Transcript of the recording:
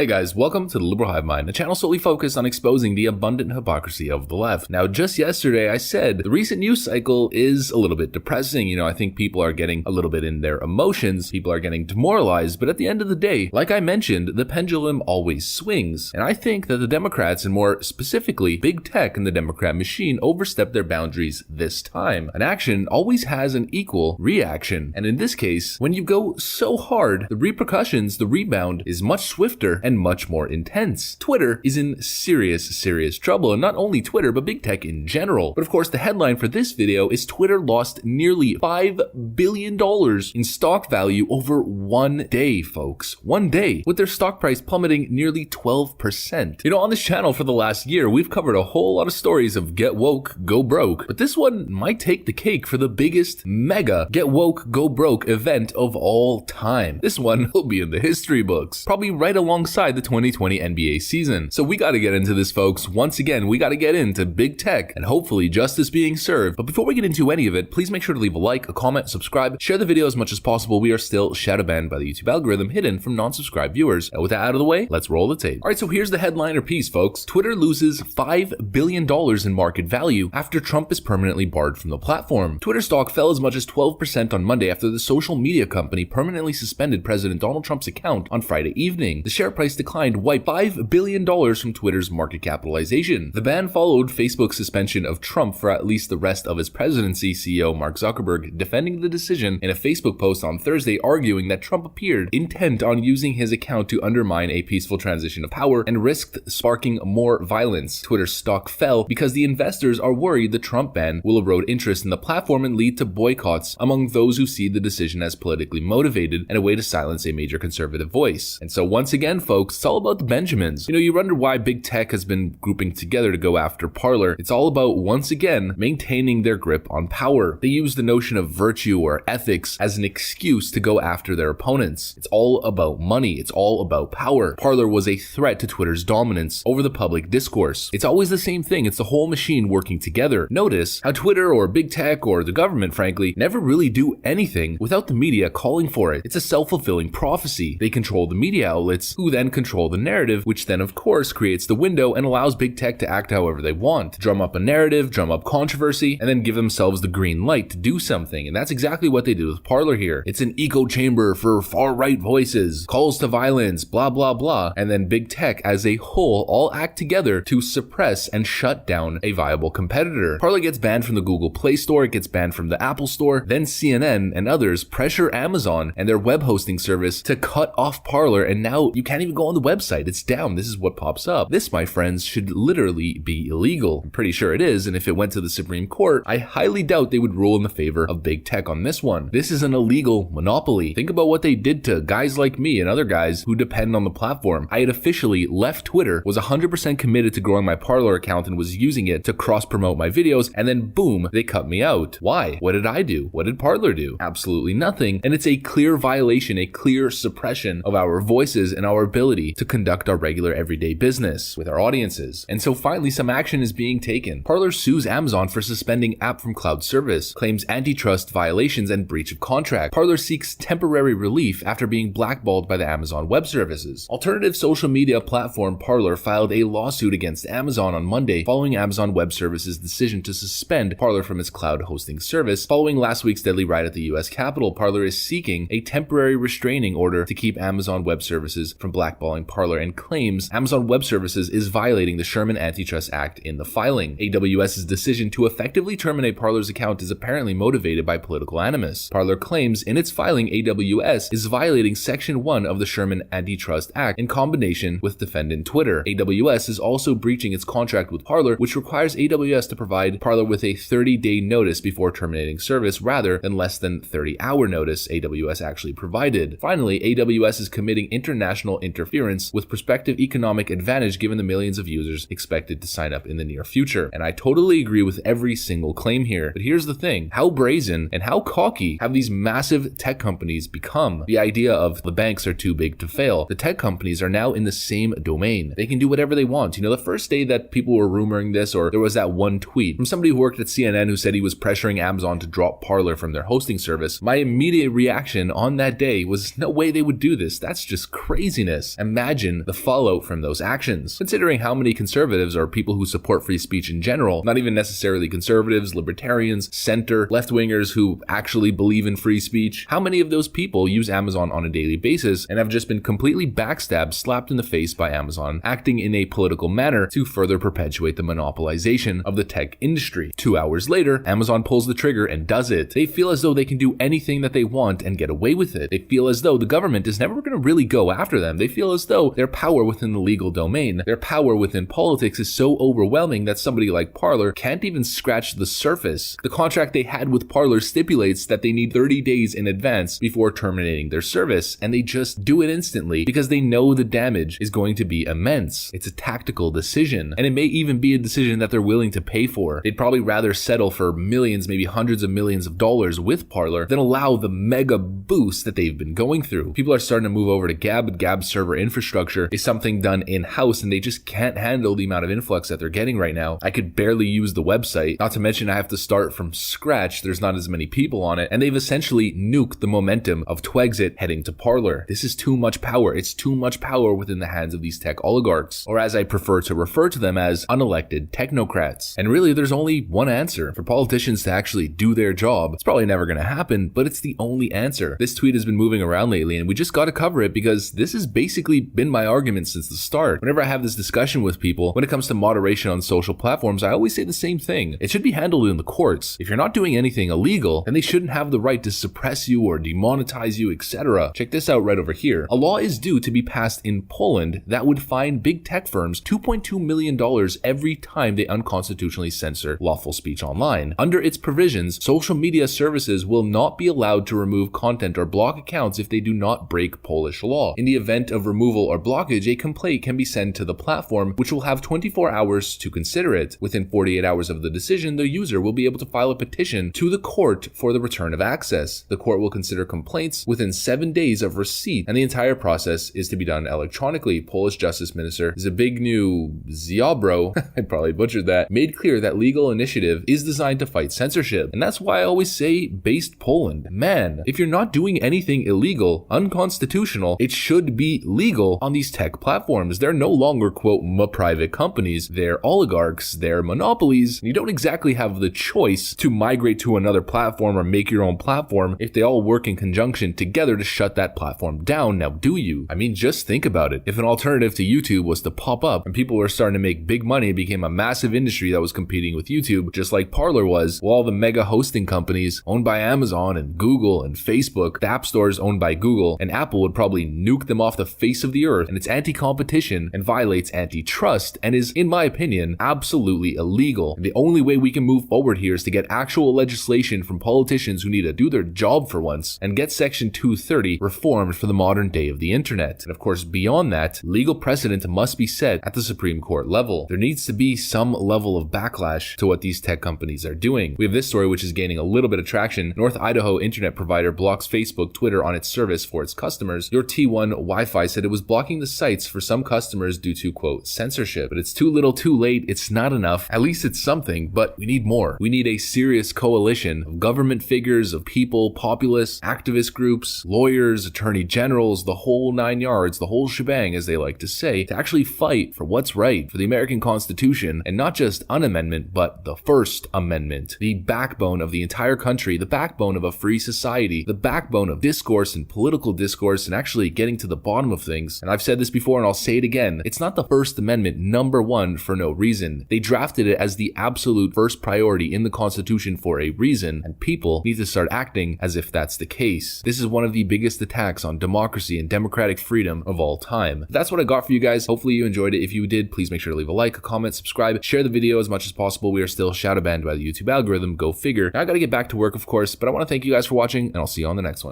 Hey guys, welcome to the Liberal Hivemind, a channel solely focused on exposing the abundant hypocrisy of the left. Now, just yesterday I said the recent news cycle is a little bit depressing. I think people are getting a little bit in their emotions, people are getting demoralized, but at the end of the day, like I mentioned, the pendulum always swings. And I think that the Democrats, and more specifically, big tech and the Democrat machine, overstepped their boundaries this time. An action always has an equal reaction. And in this case, when you go so hard, the repercussions, the rebound, is much swifter and much more intense. Twitter is in serious trouble, and not only Twitter, but big tech in general. But of course, the headline for this video is Twitter lost nearly $5 billion in stock value over one day, folks. One day, with their stock price plummeting nearly 12%. On this channel for the last year, we've covered a whole lot of stories of get woke, go broke, but this one might take the cake for the biggest mega get woke, go broke event of all time. This one will be in the history books, probably right alongside the 2020 NBA season. So we gotta get into this, folks. Once again, we gotta get into big tech and hopefully justice being served. But before we get into any of it, please make sure to leave a like, a comment, subscribe, share the video as much as possible. We are still shadow banned by the YouTube algorithm, hidden from non-subscribed viewers. And with that out of the way, let's roll the tape. Alright, so here's the headliner piece, folks. Twitter loses $5 billion in market value after Trump is permanently barred from the platform. Twitter stock fell as much as 12% on Monday after the social media company permanently suspended President Donald Trump's account on Friday evening. The share price declined, wiped $5 billion from Twitter's market capitalization. The ban followed Facebook's suspension of Trump for at least the rest of his presidency, CEO Mark Zuckerberg defending the decision in a Facebook post on Thursday, arguing that Trump appeared intent on using his account to undermine a peaceful transition of power and risked sparking more violence. Twitter's stock fell because the investors are worried the Trump ban will erode interest in the platform and lead to boycotts among those who see the decision as politically motivated and a way to silence a major conservative voice. And so once again, folks, it's all about the Benjamins. You wonder why big tech has been grouping together to go after Parler. It's all about, once again, maintaining their grip on power. They use the notion of virtue or ethics as an excuse to go after their opponents. It's all about money. It's all about power. Parler was a threat to Twitter's dominance over the public discourse. It's always the same thing. It's the whole machine working together. Notice how Twitter or big tech or the government, frankly, never really do anything without the media calling for it. It's a self-fulfilling prophecy. They control the media outlets, who then control the narrative, which then of course creates the window and allows big tech to act however they want, drum up a narrative, drum up controversy, and then give themselves the green light to do something. And that's exactly what they do with Parler here. It's an echo chamber for far-right voices, calls to violence, blah blah blah, and then big tech as a whole all act together to suppress and shut down a viable competitor. Parler gets banned from the Google Play Store, it gets banned from the Apple Store, then CNN and others pressure Amazon and their web hosting service to cut off Parler, and now you can't even go on the website. It's down. This is what pops up. This, my friends, should literally be illegal. I'm pretty sure it is, and if it went to the Supreme Court, I highly doubt they would rule in the favor of big tech on this one. This is an illegal monopoly. Think about what they did to guys like me and other guys who depend on the platform. I had officially left Twitter, was 100% committed to growing my Parler account and was using it to cross-promote my videos, and then boom, they cut me out. Why? What did I do? What did Parler do? Absolutely nothing. And it's a clear violation, a clear suppression of our voices and our ability to conduct our regular everyday business with our audiences. And so finally, some action is being taken. Parler sues Amazon for suspending app from cloud service, claims antitrust violations and breach of contract. Parler seeks temporary relief after being blackballed by the Amazon Web Services. Alternative social media platform Parler filed a lawsuit against Amazon on Monday following Amazon Web Services' decision to suspend Parler from its cloud hosting service. Following last week's deadly riot at the US Capitol, Parler is seeking a temporary restraining order to keep Amazon Web Services from blackballing Parler and claims Amazon Web Services is violating the Sherman Antitrust Act in the filing. AWS's decision to effectively terminate Parler's account is apparently motivated by political animus. Parler claims in its filing AWS is violating Section 1 of the Sherman Antitrust Act in combination with defendant Twitter. AWS is also breaching its contract with Parler, which requires AWS to provide Parler with a 30-day notice before terminating service rather than less than 30-hour notice AWS actually provided. Finally, AWS is committing international interference with prospective economic advantage given the millions of users expected to sign up in the near future. And I totally agree with every single claim here. But here's the thing, how brazen and how cocky have these massive tech companies become? The idea of the banks are too big to fail. The tech companies are now in the same domain. They can do whatever they want. The first day that people were rumoring this, or there was that one tweet from somebody who worked at CNN who said he was pressuring Amazon to drop Parler from their hosting service, my immediate reaction on that day was no way they would do this. That's just craziness. access. Imagine the fallout from those actions. Considering how many conservatives or people who support free speech in general, not even necessarily conservatives, libertarians, center, left-wingers who actually believe in free speech, how many of those people use Amazon on a daily basis and have just been completely backstabbed, slapped in the face by Amazon, acting in a political manner to further perpetuate the monopolization of the tech industry. 2 hours later, Amazon pulls the trigger and does it. They feel as though they can do anything that they want and get away with it. They feel as though the government is never going to really go after them. They feel as though their power within the legal domain, their power within politics is so overwhelming that somebody like Parler can't even scratch the surface. The contract they had with Parler stipulates that they need 30 days in advance before terminating their service, and they just do it instantly because they know the damage is going to be immense. It's a tactical decision, and it may even be a decision that they're willing to pay for. They'd probably rather settle for millions, maybe hundreds of millions of dollars with Parler than allow the mega boost that they've been going through. People are starting to move over to Gab, but Gab's server infrastructure is something done in-house, and they just can't handle the amount of influx that they're getting right now. I could barely use the website, not to mention I have to start from scratch. There's not as many people on it, and they've essentially nuked the momentum of Twexit heading to Parler. This is too much power. It's too much power within the hands of these tech oligarchs, or as I prefer to refer to them as unelected technocrats. And really, there's only one answer. For politicians to actually do their job, it's probably never going to happen, but it's the only answer. This tweet has been moving around lately, and we just got to cover it because this has basically been my argument since the start. Whenever I have this discussion with people, when it comes to moderation on social platforms, I always say the same thing. It should be handled in the courts. If you're not doing anything illegal, then they shouldn't have the right to suppress you or demonetize you, etc. Check this out right over here. A law is due to be passed in Poland that would fine big tech firms $2.2 million every time they unconstitutionally censor lawful speech online. Under its provisions, social media services will not be allowed to remove content or block accounts if they do not break Polish law. In the event of removal or blockage, a complaint can be sent to the platform, which will have 24 hours to consider it. Within 48 hours of the decision, the user will be able to file a petition to the court for the return of access. The court will consider complaints within 7 days of receipt, and the entire process is to be done electronically. Polish Justice Minister Zbigniew Ziobro, I probably butchered that, made clear that legal initiative is designed to fight censorship. And that's why I always say based Poland. Man, if you're not doing anything illegal, unconstitutional, it should be legal on these tech platforms. They're no longer, quote, private companies. They're oligarchs. They're monopolies. You don't exactly have the choice to migrate to another platform or make your own platform if they all work in conjunction together to shut that platform down. Now, do you? I mean, just think about it. If an alternative to YouTube was to pop up and people were starting to make big money, it became a massive industry that was competing with YouTube, just like Parler was, well, all the mega hosting companies owned by Amazon and Google and Facebook, the app stores owned by Google, and Apple would probably nuke them off the face of the earth, and it's anti-competition and violates antitrust and is, in my opinion, absolutely illegal. And the only way we can move forward here is to get actual legislation from politicians who need to do their job for once and get Section 230 reformed for the modern day of the internet. And of course, beyond that, legal precedent must be set at the Supreme Court level. There needs to be some level of backlash to what these tech companies are doing. We have this story which is gaining a little bit of traction. North Idaho internet provider blocks Facebook, Twitter on its service for its customers. Your T1 Wi-Fi said it was blocking the sites for some customers due to, quote, censorship. But it's too little too late. It's not enough. At least it's something, but we need more. We need a serious coalition of government figures, of people, populists, activist groups, lawyers, attorney generals, the whole 9 yards, the whole shebang, as they like to say, to actually fight for what's right, for the American Constitution, and not just an amendment, but the First Amendment, the backbone of the entire country, the backbone of a free society, the backbone of discourse and political discourse, and actually getting to the bottom of things. And I've said this before and I'll say it again, it's not the First Amendment number one for no reason. They drafted it as the absolute first priority in the Constitution for a reason, and people need to start acting as if that's the case. This is one of the biggest attacks on democracy and democratic freedom of all time. That's what I got for you guys. Hopefully you enjoyed it. If you did, please make sure to leave a like, a comment, subscribe, share the video as much as possible. We are still shadow banned by the YouTube algorithm. Go figure. Now I gotta get back to work, of course, but I want to thank you guys for watching, and I'll see you on the next one.